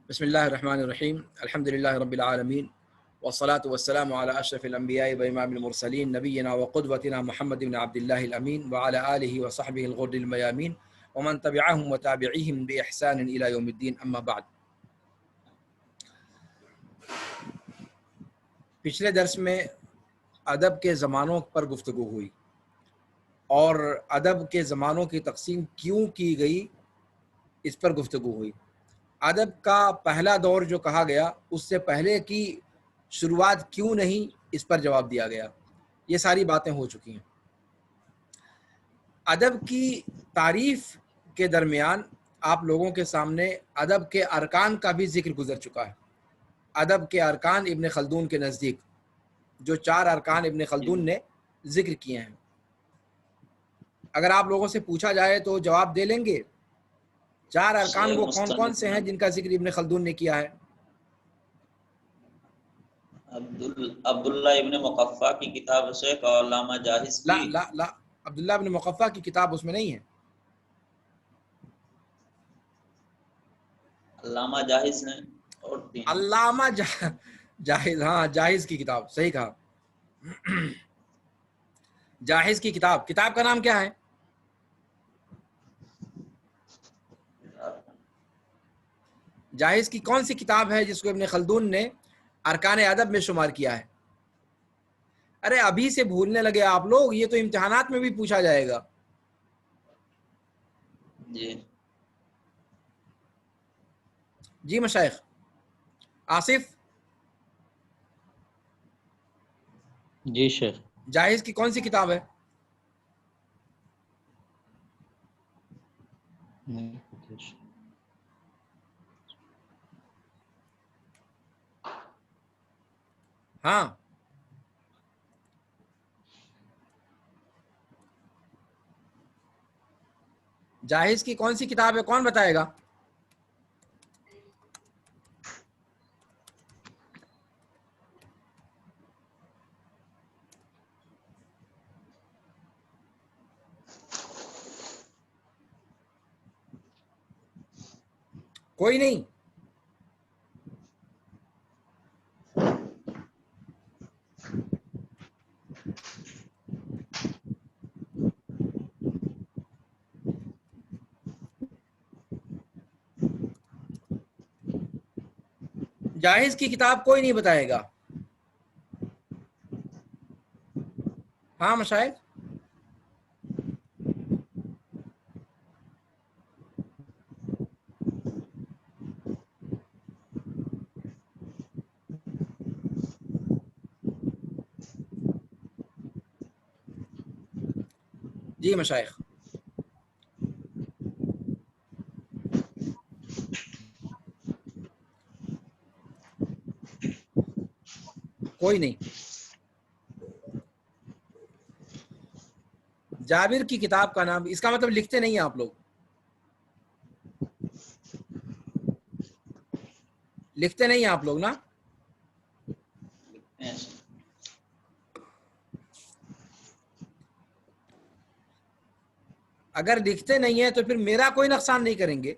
بسم اللہ الرحمن الرحیم الحمد للہ رب العالمین والصلاة والسلام علی اشرف الانبیاء وامام المرسلین نبینا وقدوتنا محمد بن عبد اللہ الامین وعلی آلہ وصحبہ الغر المیامین ومن تبعہم وتابعیہم بإحسان الی یوم الدین اما بعد۔ پچھلے درس میں ادب کے زمانوں پر گفتگو ہوئی اور ادب کے زمانوں کی تقسیم کیوں کی گئی اس پر گفتگو ہوئی۔ ادب کا پہلا دور جو کہا گیا اس سے پہلے کی شروعات کیوں نہیں، اس پر جواب دیا گیا۔ یہ ساری باتیں ہو چکی ہیں۔ ادب کی تعریف کے درمیان آپ لوگوں کے سامنے ادب کے ارکان کا بھی ذکر گزر چکا ہے۔ ادب کے ارکان ابن خلدون کے نزدیک جو 4 ارکان ابن خلدون نے ذکر کیے ہیں، اگر آپ لوگوں سے پوچھا جائے تو جواب دے لیں گے؟ 4 ارکان وہ کون کون سے ہیں جن کا ذکر ابن خلدون نے کیا ہے؟ عبداللہ ابن مقفع کی کتاب سے اور علامہ جاہز کی لا عبداللہ ابن مقفع کی کتاب اس میں نہیں ہے۔ علامہ جاہز نے اور علامہ جاہز، ہاں جاہز کی کتاب، صحیح کہا، جاہز کی کتاب کا نام کیا ہے؟ جاہز کی کون سی کتاب ہے جس کو ابن خلدون نے ارکان ادب میں شمار کیا ہے؟ ارے ابھی سے بھولنے لگے آپ لوگ، یہ تو امتحانات میں بھی پوچھا جائے گا۔ جی مشائخ، آصف جی شیخ، جاہز کی کون سی کتاب ہے؟ ہاں جاہز کی کون سی کتاب ہے، کون بتائے گا؟ کوئی نہیں؟ جاہز کی کتاب کوئی نہیں بتائے گا؟ ہاں مشائخ، جی مشائخ، کوئی نہیں؟ جابر کی کتاب کا نام، اس کا مطلب لکھتے نہیں ہیں آپ لوگ، لکھتے نہیں ہیں آپ لوگ نا؟ اگر لکھتے نہیں ہیں تو پھر میرا کوئی نقصان نہیں کریں گے،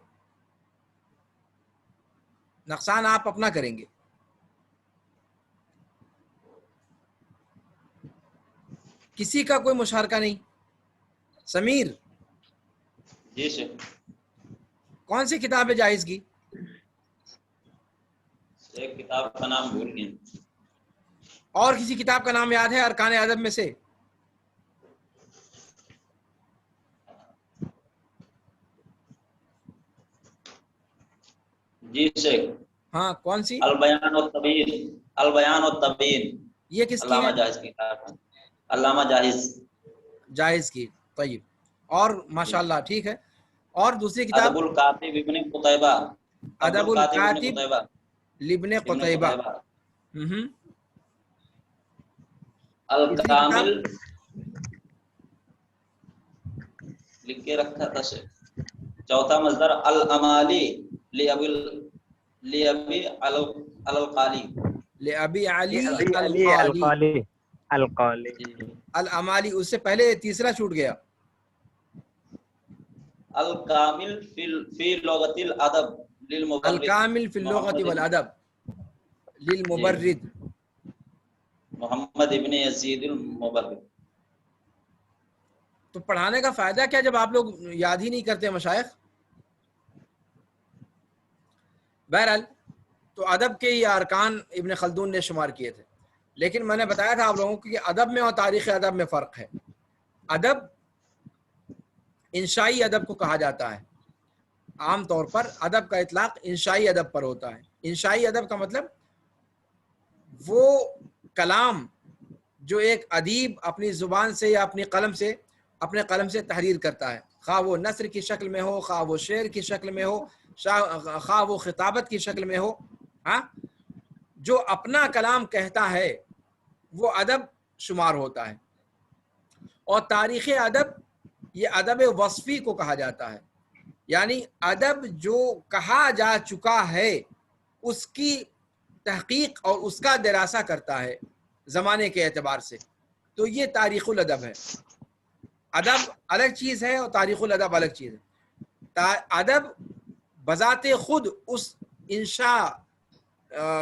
نقصان آپ اپنا کریں گے۔ کسی کا کوئی مشارکہ نہیں؟ سمیر، جی سر، کون سی کتاب ہے جاہز کی؟ ایک کتاب کا نام بھول گئے۔ اور کسی کتاب کا نام یاد ہے ارکان ادب میں سے؟ جی سر، ہاں کون سی؟ البیان والتبیین، البیان والتبیین، یہ کس کی ہے؟ علامہ جاہز کی کتاب ہے، علامہ جاہز، جاہز کی، طیب، اور ماشاءاللہ ٹھیک ہے۔ اور دوسری کتاب؟ ادب الکاتب ابن قتیبہ، ادب الکاتب لابن قتیبہ، الکامل لکھ کے رکھا تھا سے۔ چوتھا مصدر الامالی لابی القالی، لابی علی القالی، الامالی، اس سے پہلے تیسرا چھوٹ گیا۔ الکامل فی لغت الادب للمبرد الکامل فی اللغت والادب للمبرد محمد ابن یزید المبرد. تو پڑھانے کا فائدہ کیا جب آپ لوگ یاد ہی نہیں کرتے مشائخ؟ بہرحال تو ادب کے یہ ارکان ابن خلدون نے شمار کیے تھے، لیکن میں نے بتایا تھا آپ لوگوں کو کہ ادب میں اور تاریخ ادب میں فرق ہے. ادب انشائی ادب کو کہا جاتا ہے. عام طور پر ادب کا اطلاق انشائی ادب پر ہوتا ہے. انشائی ادب کا مطلب وہ کلام جو ایک ادیب اپنی زبان سے یا اپنے قلم سے تحریر کرتا ہے، خواہ وہ نثر کی شکل میں ہو، خواہ وہ شعر کی شکل میں ہو، خواہ وہ خطابت کی شکل میں ہو. ہاں، جو اپنا کلام کہتا ہے وہ ادب شمار ہوتا ہے. اور تاریخ ادب یہ ادب وصفی کو کہا جاتا ہے، یعنی ادب جو کہا جا چکا ہے اس کی تحقیق اور اس کا دراسہ کرتا ہے زمانے کے اعتبار سے. تو یہ تاریخ الادب ہے. ادب الگ چیز ہے اور تاریخ الادب الگ چیز ہے. ادب بذات خود اس انشاء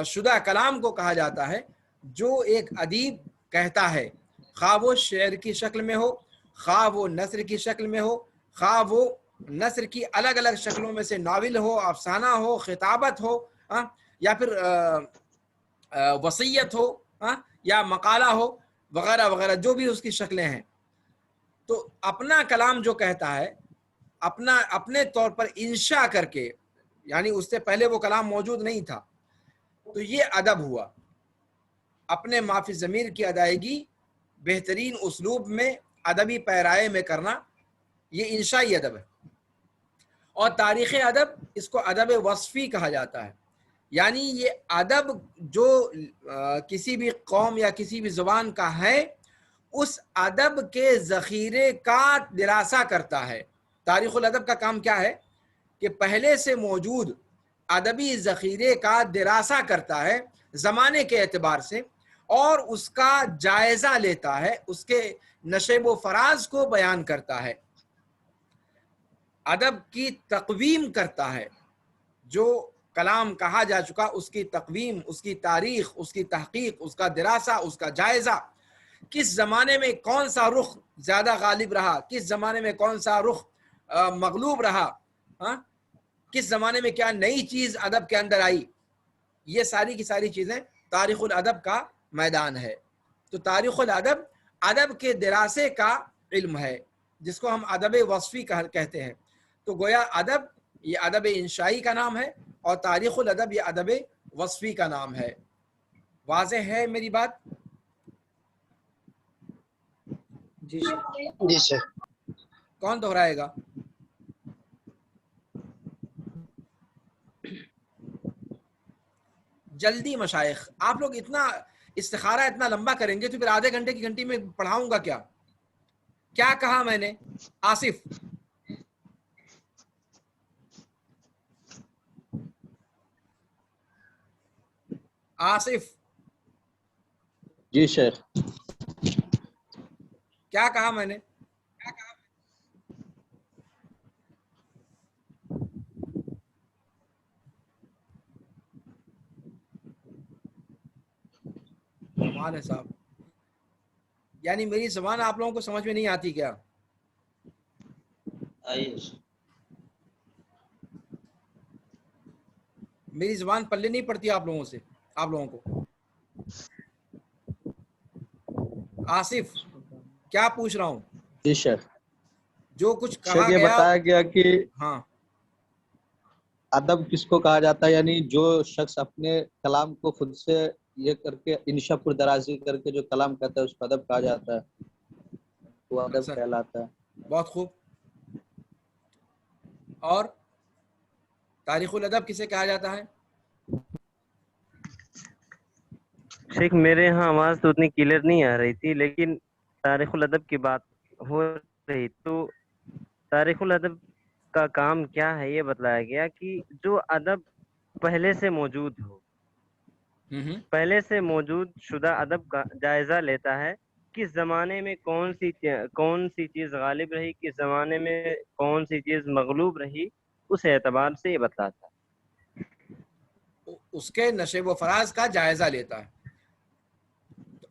شدہ کلام کو کہا جاتا ہے جو ایک ادیب کہتا ہے، خواہ وہ شعر کی شکل میں ہو، خواہ وہ نثر کی شکل میں ہو، خواہ وہ نثر کی الگ الگ شکلوں میں سے ناول ہو، افسانہ ہو، خطابت ہو، یا پھر وصیت ہو، یا مقالہ ہو، وغیرہ وغیرہ جو بھی اس کی شکلیں ہیں. تو اپنا کلام جو کہتا ہے اپنے طور پر انشاء کر کے، یعنی اس سے پہلے وہ کلام موجود نہیں تھا، تو یہ ادب ہوا. اپنے معافی ضمیر کی ادائیگی بہترین اسلوب میں ادبی پیرائے میں کرنا، یہ انشائی ادب ہے. اور تاریخ ادب اس کو ادب وصفی کہا جاتا ہے، یعنی یہ ادب جو کسی بھی قوم یا کسی بھی زبان کا ہے اس ادب کے ذخیرے کا دراسہ کرتا ہے. تاریخ الادب کا کام کیا ہے کہ پہلے سے موجود ادبی ذخیرے کا دراسہ کرتا ہے زمانے کے اعتبار سے، اور اس کا جائزہ لیتا ہے، اس کے نشیب و فراز کو بیان کرتا ہے، ادب کی تقویم کرتا ہے. جو کلام کہا جا چکا اس کی تقویم، اس کی تاریخ، اس کی تحقیق، اس کا دراسہ، اس کا جائزہ، کس زمانے میں کون سا رخ زیادہ غالب رہا، کس زمانے میں کون سا رخ مغلوب رہا، کس زمانے میں کیا نئی چیز ادب کے اندر آئی، یہ ساری کی ساری چیزیں تاریخ الادب کا میدان ہے. تو تاریخ الادب ادب کے دراسے کا علم ہے جس کو ہم ادب وصفی کہتے ہیں. تو گویا ادب یہ ادب انشائی کا نام ہے اور تاریخ الادب یہ ادب وصفی کا نام ہے. واضح ہے میری بات؟ جی سر. کون دہرائے گا؟ جلدی مشائخ، آپ لوگ اتنا استخارہ اتنا لمبا کریں گے تو پھر آدھے گھنٹے کی گھنٹی میں پڑھاؤں گا کیا؟ کیا کہا میں نے؟ آصف، آصف جی شیخ. کیا کہا میں نے؟ کمال ہے صاحب، یعنی میری زبان آپ لوگوں کو سمجھ میں نہیں آتی کیا؟ میری زبان پلے نہیں پڑتی آپ لوگوں کو. آصف، کیا پوچھ رہا ہوں؟ جی شیخ. جو کچھ کہا شیخ یہ گیا، بتایا گیا کہ ہاں، ادب کس کو کہا جاتا ہے، یعنی جو شخص اپنے کلام کو خود سے یہ کر کے انشا پر درازی کر کے جو کلام کہتا ہے اس کو ادب کہا جاتا ہے، وہ ادب اچھا، کہلاتا ہے. بہت خوب. اور تاریخ الادب کسے کہا جاتا ہے؟ شیخ میرے یہاں آواز تو اتنی کلیئر نہیں آ رہی تھی، لیکن تاریخ الادب کی بات ہو رہی تو تاریخ الادب کا کام کیا ہے یہ بتلایا گیا کہ جو ادب پہلے سے موجود ہو، پہلے سے موجود شدہ ادب کا جائزہ لیتا ہے، کس زمانے میں کون سی چیز غالب رہی، کس زمانے میں کون سی چیز مغلوب رہی، اس اعتبار سے یہ بتلاتا ہے. اس کے نشیب و فراز کا جائزہ لیتا ہے.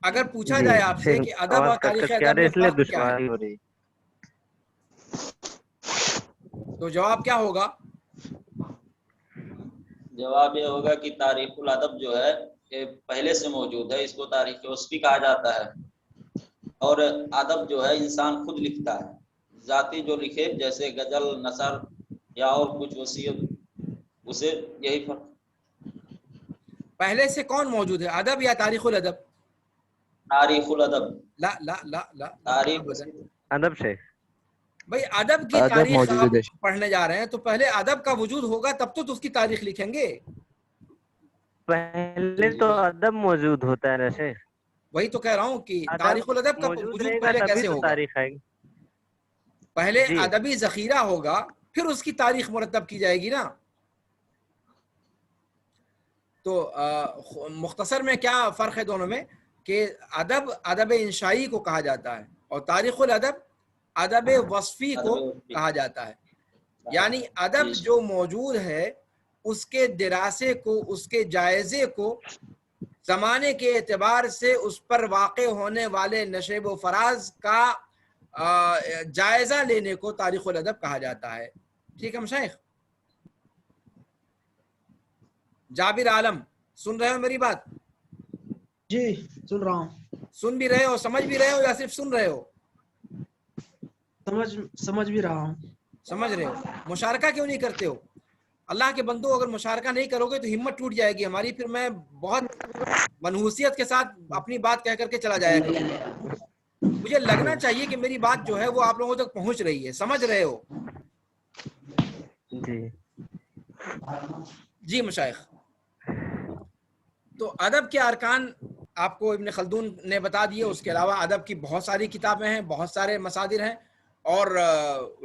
اگر پوچھا جی جائے آپ سے شیخ کہ ادب آواز اور کٹ تاریخ کٹ کے آ ادب رہی ہے میں اس لیے فرق کیا ہے دشواری ہو رہی. تو جواب کیا ہوگا؟ جواب یہ ہوگا کہ تاریخ الادب جو ہے یہ پہلے سے موجود ہے، اس کو تاریخ وصفی کہا جاتا ہے. اور ادب جو ہے انسان خود لکھتا ہے، ذاتی جو لکھے جیسے غزل، نثر یا اور کچھ وصیت، اسے یہی فرق. پہلے سے کون موجود ہے، ادب یا تاریخ الادب؟ تاریخ الادب. لا لا لا لا تاریخ ابدا. ادب شیخ. بھائی ادب کی ادب تاریخ موجود آپ ہے. پڑھنے جا رہے ہیں تو پہلے ادب کا وجود ہوگا تب تو اس کی تاریخ لکھیں گے. پہلے تو ادب موجود ہوتا ہے نا شیخ. وہی تو کہہ رہا ہوں کہ ادب تاریخ الادب کا موجود وجود رہے گا پہلے تبھی کیسے تو ہوگا؟ تاریخ آئے گی. پہلے جی ادبی ذخیرہ ہوگا پھر اس کی تاریخ مرتب کی جائے گی نا. تو مختصر میں کیا فرق ہے دونوں میں کہ ادب انشائی کو کہا جاتا ہے اور تاریخ الادب ادب وصفی کو کہا جاتا ہے. یعنی ادب جو موجود ہے اس کے دراسے کو، اس کے جائزے کو زمانے کے اعتبار سے اس پر واقع ہونے والے نشیب و فراز کا جائزہ لینے کو تاریخ الادب کہا جاتا ہے. ٹھیک ہے مشائخ؟ جابر عالم سن رہے ہو میری بات؟ جی سن رہا ہوں. سن بھی رہے ہو، سمجھ بھی رہے ہو یا صرف سن رہے ہو؟ سمجھ بھی رہا ہوں. سمجھ رہے ہو. مشارکہ کیوں نہیں کرتے ہو؟ اللہ کے بندو اگر مشارکہ نہیں کرو گے تو ہمت ٹوٹ جائے گی ہماری، پھر میں بہت منحوسیت کے ساتھ اپنی بات کہہ کر کے چلا جایا کروں گا. مجھے لگنا چاہیے کہ میری بات جو ہے وہ آپ لوگوں تک پہنچ رہی ہے. سمجھ رہے ہو؟ جی جی مشائخ. تو ادب کے ارکان آپ کو ابن خلدون نے بتا دیے. اس کے علاوہ ادب کی بہت ساری کتابیں ہیں، بہت سارے مصادر ہیں اور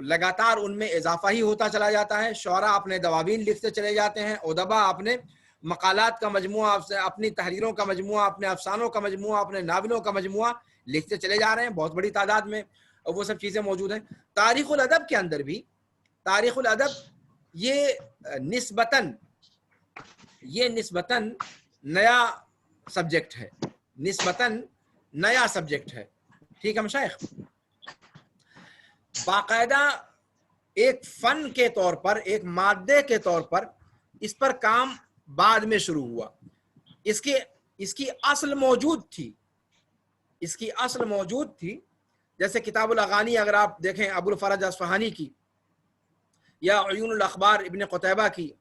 لگاتار ان میں اضافہ ہی ہوتا چلا جاتا ہے. شعراء اپنے دواوین لکھتے چلے جاتے ہیں، ادبا اپنے مقالات کا مجموعہ، اپنی تحریروں کا مجموعہ، اپنے افسانوں کا مجموعہ، اپنے ناولوں کا مجموعہ لکھتے چلے جا رہے ہیں بہت بڑی تعداد میں، اور وہ سب چیزیں موجود ہیں. تاریخ الادب کے اندر بھی تاریخ الادب یہ نسبتاً نیا سبجیکٹ ہے، نسبتاً نیا سبجیکٹ ہے. ٹھیک ہے مشائخ؟ باقاعدہ ایک فن کے طور پر، ایک مادے کے طور پر اس پر کام بعد میں شروع ہوا. اس کی اصل موجود تھی، اس کی اصل موجود تھی. جیسے کتاب الاغانی اگر آپ دیکھیں ابو الفرج اصفہانی کی، یا عیون الاخبار ابن قتیبہ کی،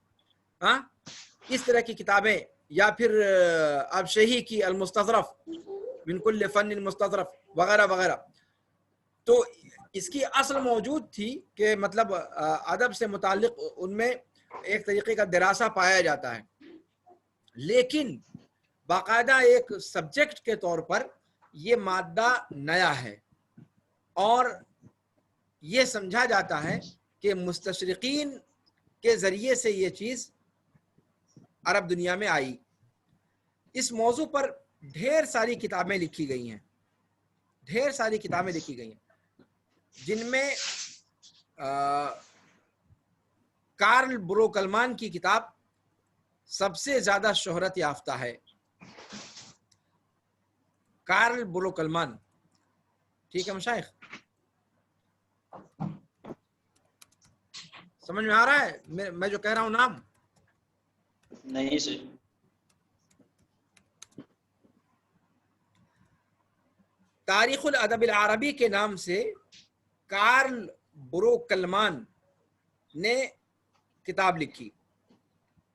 اس طرح کی کتابیں، یا پھر ابشہی کی المستظرف من کل فن المستظرف وغیرہ وغیرہ. تو اس کی اصل موجود تھی کہ مطلب ادب سے متعلق ان میں ایک طریقے کا دراسہ پایا جاتا ہے، لیکن باقاعدہ ایک سبجیکٹ کے طور پر یہ مادہ نیا ہے. اور یہ سمجھا جاتا ہے کہ مستشرقین کے ذریعے سے یہ چیز عرب دنیا میں آئی. اس موضوع پر ڈھیر ساری کتابیں لکھی گئی ہیں، ڈھیر ساری کتابیں لکھی گئی ہیں، جن میں کارل بروکلمان کی کتاب سب سے زیادہ شہرت یافتہ ہے. کارل بروکلمان. ٹھیک ہے مشائخ؟ سمجھ میں آ رہا ہے میں جو کہہ رہا ہوں نام؟ نہیں سے تاریخ الادب العربی کے نام سے کارل بروکلمان نے کتاب لکھی.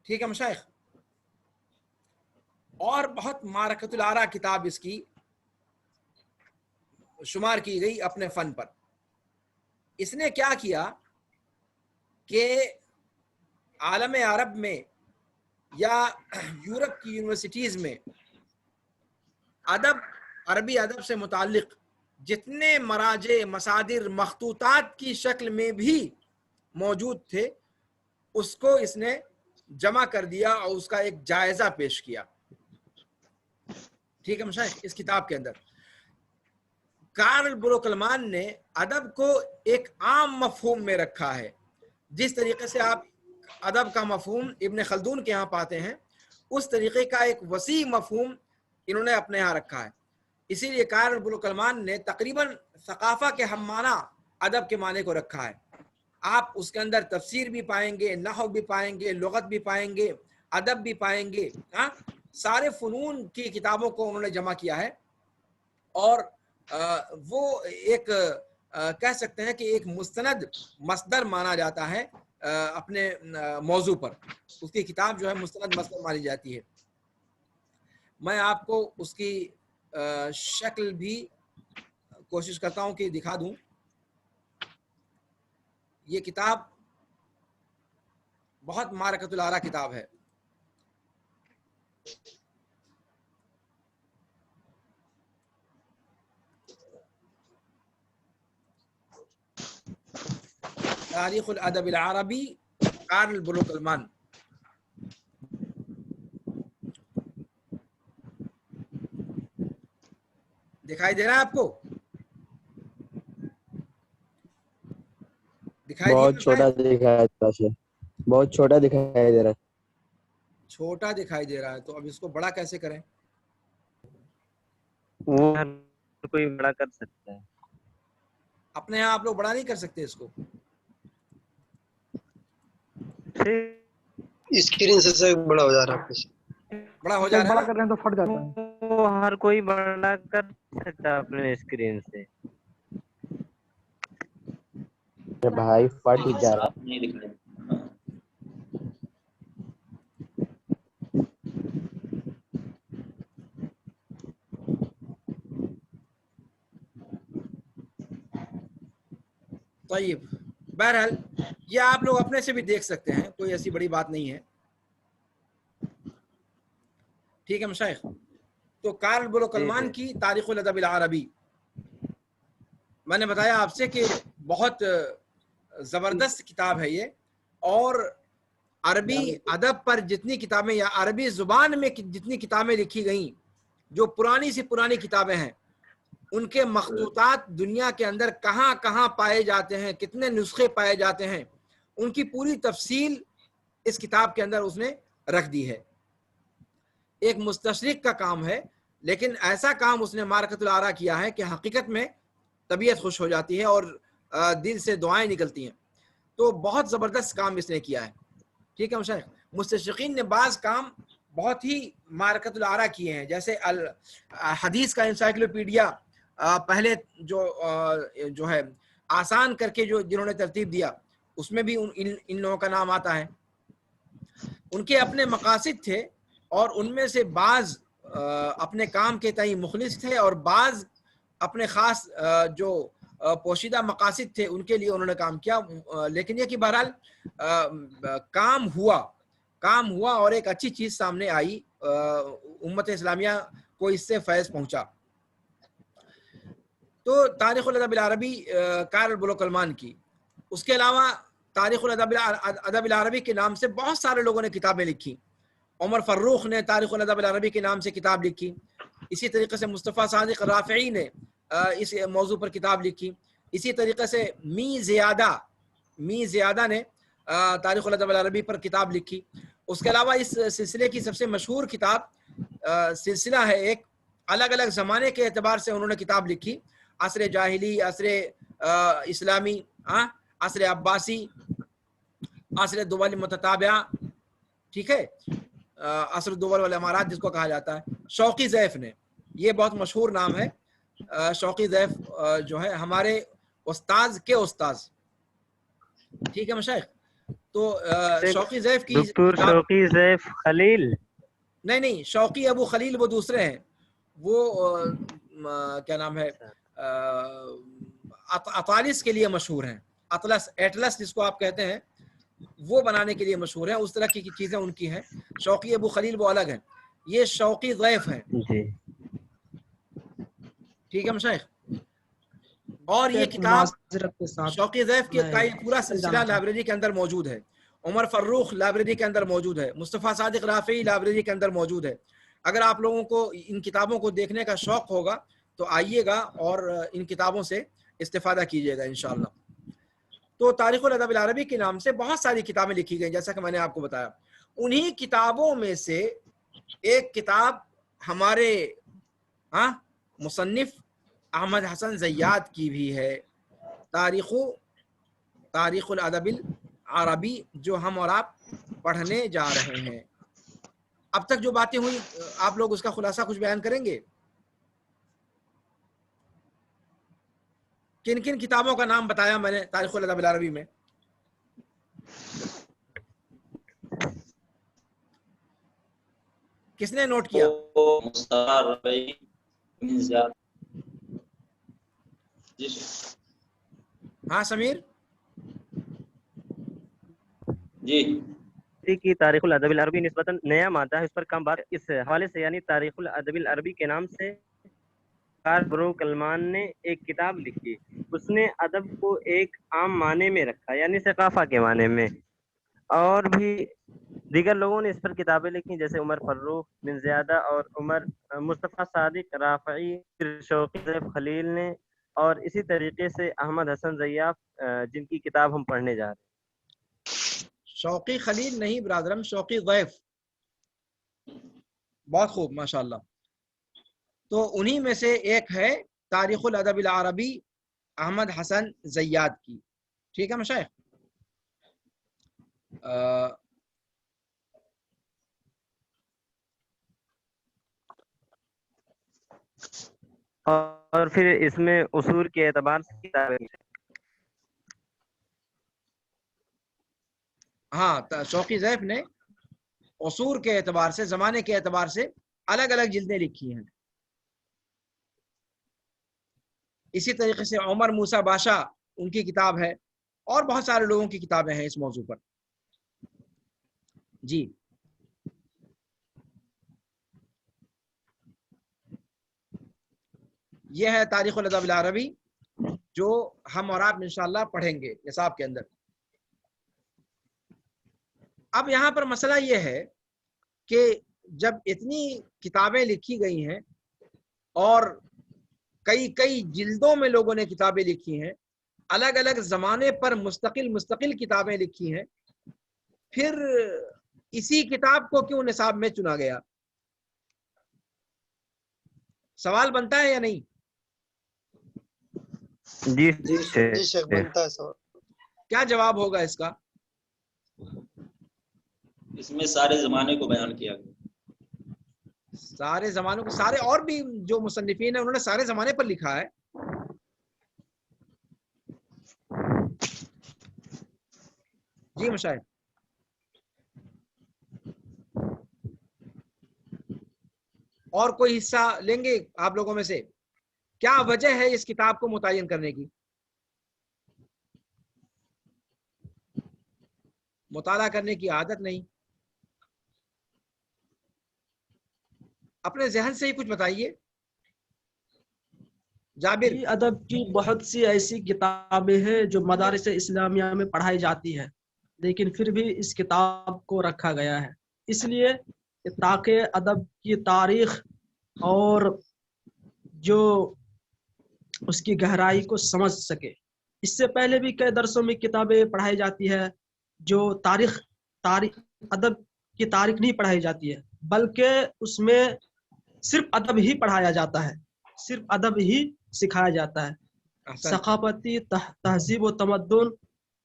ٹھیک ہے مشائخ؟ اور بہت معرکۃ الآراء کتاب اس کی شمار کی گئی اپنے فن پر. اس نے کیا کیا کہ عالم عرب میں یا یورپ کی یونیورسٹیز میں عربی ادب سے متعلق جتنے مراجع، مصادر، مخطوطات کی شکل میں بھی موجود تھے اس کو اس نے جمع کر دیا اور اس کا ایک جائزہ پیش کیا. ٹھیک ہے مشائخ؟ اس کتاب کے اندر کارل بروکلمان نے ادب کو ایک عام مفہوم میں رکھا ہے. جس طریقے سے آپ ادب کا مفہوم ابن خلدون کے ہاں پاتے ہیں اس طریقے کا ایک وسیع مفہوم انہوں نے اپنے یہاں رکھا ہے. اسی لیے قائل بلوغ الکلمان نے تقریباً ثقافہ کے ہم معنی ادب کے معنی کو رکھا ہے. آپ اس کے اندر تفسیر بھی پائیں گے، نحو بھی پائیں گے، لغت بھی پائیں گے، ادب بھی پائیں گے. سارے فنون کی کتابوں کو انہوں نے جمع کیا ہے. اور وہ ایک کہہ سکتے ہیں کہ ایک مستند مصدر مانا جاتا ہے اپنے موضوع پر. اس کی کتاب جو ہے مستند مصدر مانی جاتی ہے. میں آپ کو اس کی شکل بھی کوشش کرتا ہوں کہ دکھا دوں. یہ کتاب بہت معرکۃ الآراء کتاب ہے. تاریخ الادب العربی قائل بلوغ الکلمان. دکھائی دے رہا ہے آپ کو؟ دکھائی بہت چھوٹا دکھائی دے رہا ہے، بہت چھوٹا دکھائی دے رہا ہے. چھوٹا دکھائی دے رہا ہے تو اب اس کو بڑا کیسے کریں؟ وہ ہر کوئی بڑا کر سکتا ہے. اپنے یہاں آپ لوگ بڑا نہیں کر سکتے اس کو؟ اسکرین سے بڑا ہو جا رہا ہے، بڑا ہو جا رہا بڑا ہے کر رہے ہیں تو پھٹ جاتا ہے. وہ ہر کوئی بڑا کر سکتا ہے اپنے اسکرین سے. بھائی پھٹ ہی جا رہا صاف نہیں دکھائی دیتا. طیب، بہرحال یہ آپ لوگ اپنے سے بھی دیکھ سکتے ہیں، کوئی ایسی بڑی بات نہیں ہے. ٹھیک ہے مشائخ. تو قائل بلوغ الکلمان کی تاریخ الادب العربی میں نے بتایا آپ سے کہ بہت زبردست کتاب ہے یہ. اور عربی ادب پر جتنی کتابیں یا عربی زبان میں جتنی کتابیں لکھی گئیں، جو پرانی سی پرانی کتابیں ہیں، ان کے مخطوطات دنیا کے اندر کہاں کہاں پائے جاتے ہیں، کتنے نسخے پائے جاتے ہیں، ان کی پوری تفصیل اس کتاب کے اندر اس نے رکھ دی ہے. ایک مستشرق کا کام ہے، لیکن ایسا کام اس نے معرکۃ الآراء کیا ہے کہ حقیقت میں طبیعت خوش ہو جاتی ہے اور دل سے دعائیں نکلتی ہیں. تو بہت زبردست کام اس نے کیا ہے. ٹھیک ہے مشائخ. مستشرقین نے بعض کام بہت ہی معرکۃ الآراء کیے ہیں، جیسے حدیث کا انسائکلوپیڈیا پہلے جو ہے آسان کر کے جو جنہوں نے ترتیب دیا، اس میں بھی ان لوگوں کا نام آتا ہے. ان کے اپنے مقاصد تھے اور ان میں سے بعض اپنے کام کے تئیں مخلص تھے اور بعض اپنے خاص جو پوشیدہ مقاصد تھے ان کے لیے انہوں نے کام کیا. لیکن یہ کہ بہرحال کام ہوا اور ایک اچھی چیز سامنے آئی، امت اسلامیہ کو اس سے فیض پہنچا. تو تاریخ الادب العربی قائل بلوغ الکلمان کی. اس کے علاوہ تاریخ الادب العربی کے نام سے بہت سارے لوگوں نے کتابیں لکھی. عمر فروخ نے تاریخ الادب العربی کے نام سے کتاب لکھی. اسی طریقے سے مصطفیٰ صادق رافعی نے اس موضوع پر کتاب لکھی. اسی طریقے سے می زیادہ نے تاریخ الادب العربی پر کتاب لکھی. اس کے علاوہ اس سلسلے کی سب سے مشہور کتاب سلسلہ ہے ایک، الگ الگ زمانے کے اعتبار سے انہوں نے کتاب لکھی. عصر جاہلی، عصر اسلامی، عصر عباسی، عصر دول متتابعہ، ٹھیک ہے، عصر الدول والامارات جس کو کہا جاتا ہے. شوقی ضیف نے، یہ بہت مشہور نام ہے. شوقی ضیف جو ہے ہمارے استاذ کے استاذ. ٹھیک ہے مشائخ. تو شوقی ضیف کی دکتور شوقی ضیف خلیل، نہیں، شوقی ابو خلیل وہ دوسرے ہیں. وہ کیا نام ہے، اطالس کے لیے مشہور ہیں. ایٹلس جس کو آپ کہتے ہیں، وہ بنانے کے لیے مشہور ہیں. اس طرح کی چیزیں ان کی ہیں. شوقی ابو خلیل وہ الگ ہیں، یہ شوقی ضیف ہیں. جی ٹھیک ہے مشائخ. اور یہ کتاب شوقی ضیف کا یہ پورا سلسلہ لائبریری کے اندر موجود ہے. عمر فروخ لائبریری کے اندر موجود ہے. مصطفیٰ صادق رافعی لائبریری کے اندر موجود ہے. اگر آپ لوگوں کو ان کتابوں کو دیکھنے کا شوق ہوگا تو آئیے گا اور ان کتابوں سے استفادہ کیجیے گا انشاءاللہ. تو تاریخ الادب العربی کے نام سے بہت ساری کتابیں لکھی گئی جیسا کہ میں نے آپ کو بتایا. انہی کتابوں میں سے ایک کتاب ہمارے مصنف احمد حسن زیاد کی بھی ہے، تاریخ الادب العربی، جو ہم اور آپ پڑھنے جا رہے ہیں۔ اب تک جو باتیں ہوئی آپ لوگ اس کا خلاصہ کچھ بیان کریں گے؟ کن کن کتابوں کا نام بتایا میں نے تاریخ الادب العربی میں؟ کس نے نوٹ کیا؟ مصطفیٰ ربیعی بن زیاد۔ جی ہاں سمیر جی کی تاریخ الادب العربی نسبتاً نیا مادہ ہے، اس پر کم بات اس حوالے سے، یعنی تاریخ الادب العربی کے نام سے بروک کلمان نے ایک کتاب لکھی۔ اس نے ادب کو ایک عام معنی میں رکھا، یعنی ثقافت کے معنی میں، اور بھی دیگر لوگوں نے اس پر کتابیں لکھی، جیسے عمر فروخ بن زیادہ اور عمر مصطفیٰ صادق رافعی، شوقی ضیف خلیل نے، اور اسی طریقے سے احمد حسن زیاف، جن کی کتاب ہم پڑھنے جا رہے ہیں۔ شوقی خلیل نہیں برادرم، شوقی ضیف۔ بہت خوب، ماشاءاللہ۔ تو انہی میں سے ایک ہے تاریخ الادب العربی احمد حسن زیاد کی۔ ٹھیک ہے مشائخ؟ اور پھر اس میں اصول کے اعتبار سے کتابیں، ہاں شوقی ضیف نے عصور کے اعتبار سے، زمانے کے اعتبار سے الگ الگ جلدیں لکھی ہیں۔ اسی طریقے سے عمر موسیٰ باشا ان کی کتاب ہے، اور بہت سارے لوگوں کی کتابیں ہیں اس موضوع پر۔ جی یہ ہے تاریخ الادب العربی جو ہم اور آپ انشاءاللہ پڑھیں گے نصاب کے اندر۔ اب یہاں پر مسئلہ یہ ہے کہ جب اتنی کتابیں لکھی گئی ہیں اور کئی جلدوں میں لوگوں نے کتابیں لکھی ہیں، الگ الگ زمانے پر مستقل کتابیں لکھی ہیں، پھر اسی کتاب کو کیوں نصاب میں چنا گیا؟ سوال بنتا ہے یا نہیں؟ جی جی شیخ بنتا ہے سوال۔ کیا جواب ہوگا اس کا؟ اس میں سارے زمانے کو بیان کیا گیا۔ سارے زمانوں کو، سارے اور بھی جو مصنفین ہیں انہوں نے سارے زمانے پر لکھا ہے۔ جی مشاہد، اور کوئی حصہ لیں گے آپ لوگوں میں سے؟ کیا وجہ ہے اس کتاب کو متعین کرنے کی؟ مطالعہ کرنے کی عادت نہیں، اپنے ذہن سے ہی کچھ بتائیے۔ جابر، ادب کی بہت سی ایسی کتابیں ہیں جو مدارس اسلامیہ میں پڑھائی جاتی ہے، لیکن پھر بھی اس کتاب کو رکھا گیا ہے، اس لیے تاکہ ادب کی تاریخ اور جو اس کی گہرائی کو سمجھ سکے۔ اس سے پہلے بھی کئی درسوں میں کتابیں پڑھائی جاتی ہے جو ادب کی تاریخ نہیں پڑھائی جاتی ہے، بلکہ اس میں صرف ادب ہی پڑھایا جاتا ہے، صرف ادب ہی سکھایا جاتا ہے۔ ثقافتی تہذیب و تمدن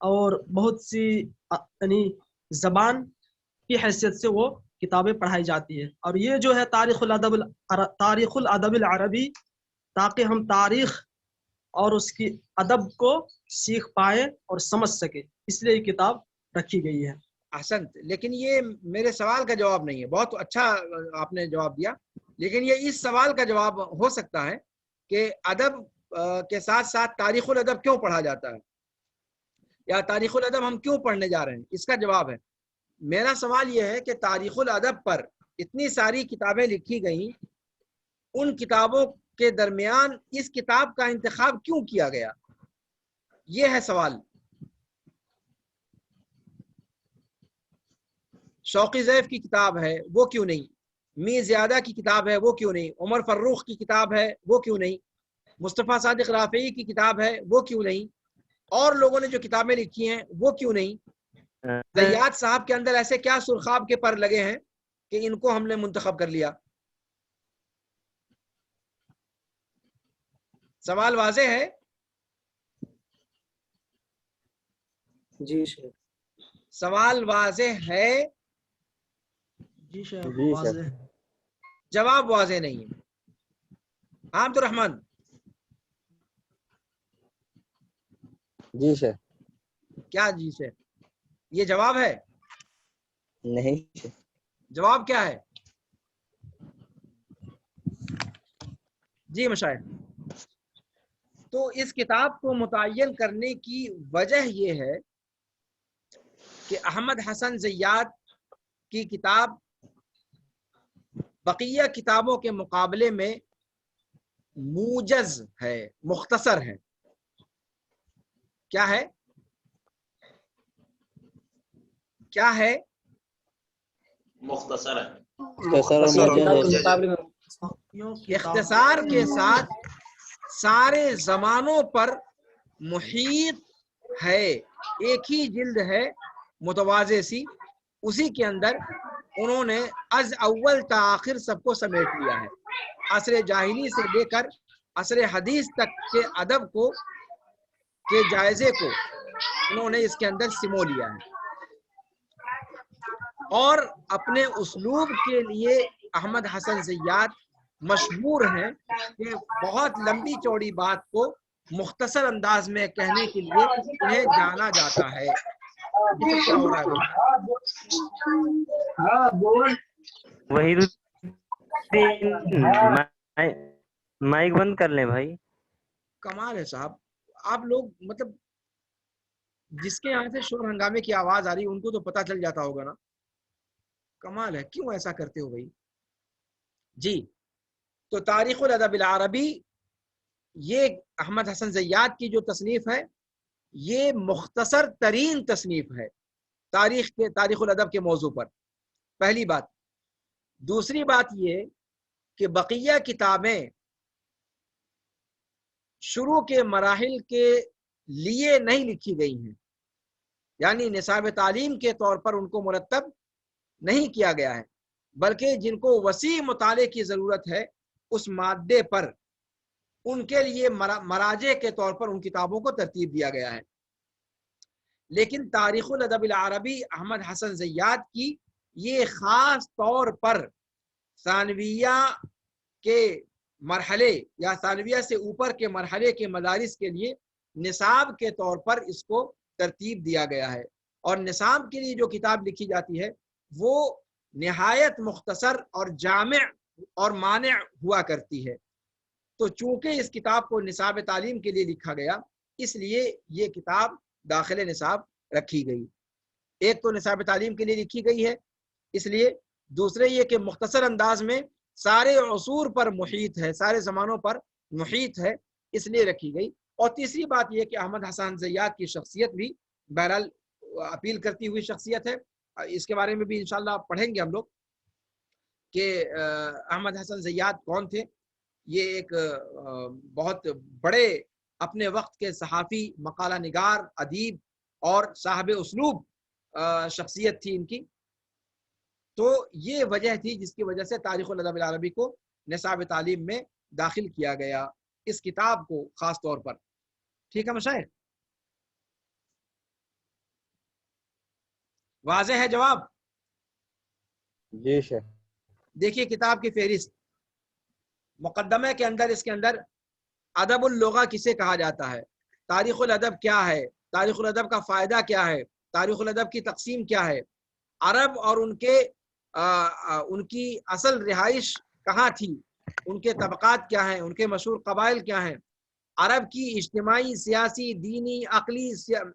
اور بہت سی یعنی زبان کی حیثیت سے وہ کتابیں پڑھائی جاتی ہے۔ اور یہ جو ہے تاریخ الادب العربی، تاکہ ہم تاریخ اور اس کی ادب کو سیکھ پائیں اور سمجھ سکیں، اس لیے یہ کتاب رکھی گئی ہے۔ احسنت، لیکن یہ میرے سوال کا جواب نہیں ہے۔ بہت اچھا آپ نے جواب دیا، لیکن یہ اس سوال کا جواب ہو سکتا ہے کہ ادب کے ساتھ ساتھ تاریخ الادب کیوں پڑھا جاتا ہے، یا تاریخ الادب ہم کیوں پڑھنے جا رہے ہیں، اس کا جواب ہے۔ میرا سوال یہ ہے کہ تاریخ الادب پر اتنی ساری کتابیں لکھی گئیں، ان کتابوں کے درمیان اس کتاب کا انتخاب کیوں کیا گیا، یہ ہے سوال۔ شوقی ضیف کی کتاب ہے وہ کیوں نہیں، می زیادہ کی کتاب ہے وہ کیوں نہیں، عمر فروخ کی کتاب ہے وہ کیوں نہیں، مصطفیٰ صادق رافعی کی کتاب ہے وہ کیوں نہیں، اور لوگوں نے جو کتابیں لکھی ہیں وہ کیوں نہیں؟ زیاد صاحب کے اندر ایسے کیا سرخاب کے پر لگے ہیں کہ ان کو ہم نے منتخب کر لیا؟ سوال واضح ہے؟ جی شیخ. سوال واضح ہے؟ جی شیخ جی شیخ. واضح. جواب واضح نہیں ہے. عبد الرحمن جی شیخ. کیا جی سے یہ جواب ہے؟ نہیں شیخ. جواب کیا ہے؟ جی مشاہد. تو اس کتاب کو متعین کرنے کی وجہ یہ ہے کہ احمد حسن زیات کی کتاب بقیہ کتابوں کے مقابلے میں موجز ہے، مختصر ہے. کیا ہے؟ کیا ہے؟ مختصر ہے. اختصار اور موجز ہے. اختصار کے ساتھ سارے زمانوں پر محیط ہے. ایک ہی جلد ہے متوازی سی، اسی کے اندر انہوں نے از اول تا آخر سب کو سمیٹ لیا ہے. عصر جاہلی سے لے کر عصر حدیث تک کے ادب کو کے جائزے کو انہوں نے اس کے اندر سمو لیا ہے. اور اپنے اسلوب کے لیے احمد حسن زیات مشہور ہیں کہ بہت لمبی چوڑی بات کو مختصر انداز میں کہنے کے لیے انہیں جانا جاتا ہے. یہ سب کیا ہو رہا ہے؟ وحید الدین مائک بند کر لیں بھائی. کمال ہے صاحب. آپ لوگ مطلب جس کے یہاں سے شور ہنگامے کی آواز آ رہی ہے ان کو تو پتہ چل جاتا ہوگا نا. کمال ہے. کیوں ایسا کرتے ہو بھائی؟ جی تو تاریخ الادب العربی یہ احمد حسن زیات کی جو تصنیف ہے یہ مختصر ترین تصنیف ہے تاریخ الادب کے موضوع پر. پہلی بات. دوسری بات یہ کہ بقیہ کتابیں شروع کے مراحل کے لیے نہیں لکھی گئی ہیں، یعنی نصاب تعلیم کے طور پر ان کو مرتب نہیں کیا گیا ہے، بلکہ جن کو وسیع مطالعے کی ضرورت ہے اس مادے پر ان کے لیے مراجع کے طور پر ان کتابوں کو ترتیب دیا گیا ہے. لیکن تاریخ الادب العربی احمد حسن زیات کی یہ خاص طور پر ثانویہ کے مرحلے یا ثانویہ سے اوپر کے مرحلے کے مدارس کے لیے نصاب کے طور پر اس کو ترتیب دیا گیا ہے. اور نصاب کے لیے جو کتاب لکھی جاتی ہے وہ نہایت مختصر اور جامع اور مانع ہوا کرتی ہے. تو چونکہ اس کتاب کو نصاب تعلیم کے لیے لکھا گیا اس لیے یہ کتاب داخل نصاب رکھی گئی. ایک تو نصاب تعلیم کے لیے لکھی گئی ہے اس لیے، دوسرے یہ کہ مختصر انداز میں سارے عصور پر محیط ہے، سارے زمانوں پر محیط ہے اس لیے رکھی گئی. اور تیسری بات یہ کہ احمد حسن زیات کی شخصیت بھی بہرحال اپیل کرتی ہوئی شخصیت ہے. اس کے بارے میں بھی انشاءاللہ پڑھیں گے ہم لوگ کہ احمد حسن زیات کون تھے. یہ ایک بہت بڑے اپنے وقت کے صحافی، مقالہ نگار، ادیب اور صاحب اسلوب شخصیت تھی ان کی. تو یہ وجہ تھی جس کی وجہ سے تاریخ الادب العربی کو نصاب تعلیم میں داخل کیا گیا، اس کتاب کو خاص طور پر. ٹھیک ہے مشاہد؟ واضح ہے جواب؟ جی شیخ. دیکھیے کتاب کی فہرست مقدمے کے اندر، اس کے اندر ادب اللغہ کسے کہا جاتا ہے، تاریخ الادب کیا ہے، تاریخ الادب کا فائدہ کیا ہے، تاریخ الادب کی تقسیم کیا ہے، عرب اور ان کی اصل رہائش کہاں تھی، ان کے طبقات کیا ہیں، ان کے مشہور قبائل کیا ہیں، عرب کی اجتماعی، سیاسی، دینی، عقلی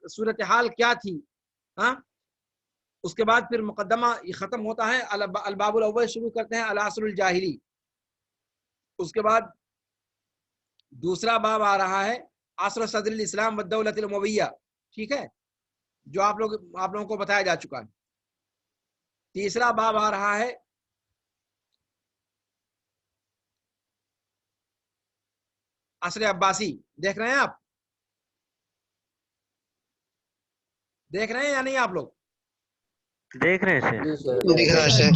صورتحال کیا تھی. ہاں اس کے بعد پھر مقدمہ ختم ہوتا ہے، الباب الاول شروع کرتے ہیں العصر الجاہلی. اس کے بعد دوسرا باب آ رہا ہے عصر صدر الاسلام والدولۃ الامویہ، ٹھیک ہے، جو آپ لوگوں کو بتایا جا چکا ہے. تیسرا باب آ رہا ہے عصر عباسی. دیکھ رہے ہیں آپ؟ دیکھ رہے ہیں یا نہیں آپ لوگ؟ دیکھ رہے ہیں دکھ رہا ہے شیخ.